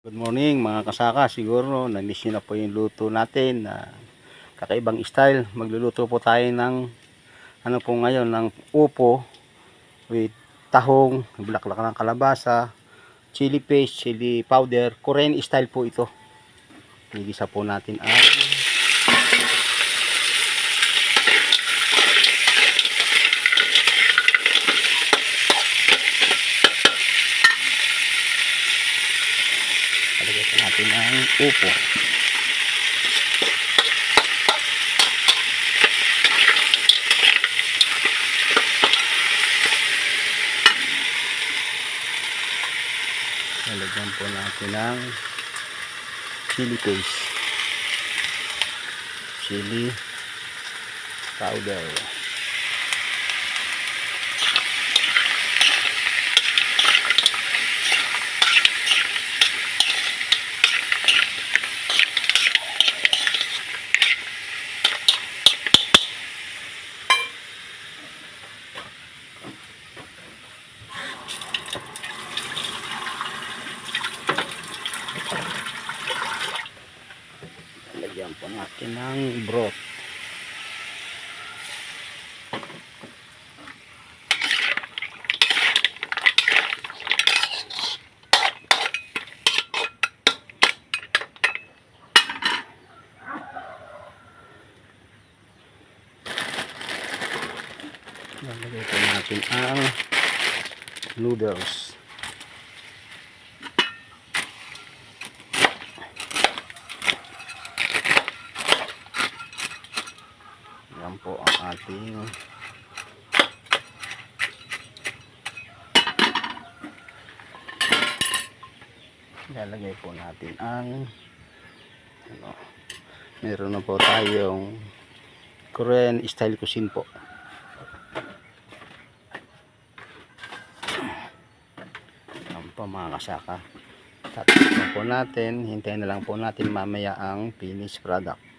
Good morning mga kasaka, siguro na-miss nyo na po yung luto natin na kakaibang style. Magluluto po tayo ng ano po ngayon, ng upo with tahong, bulaklak ng kalabasa, chili paste, chili powder. Korean style po ito. Nigisa po natin ang upo. Lalagyan po natin ng chili paste, chili powder. Lagyan po natin ng broth. Lalagay po natin ang noodles. Yan po ang ating lalagay po natin ang meron na po tayong Korean style cuisine po. Yan po mga kasaka, tapos po natin, hintayin na lang po natin mamaya ang finished product.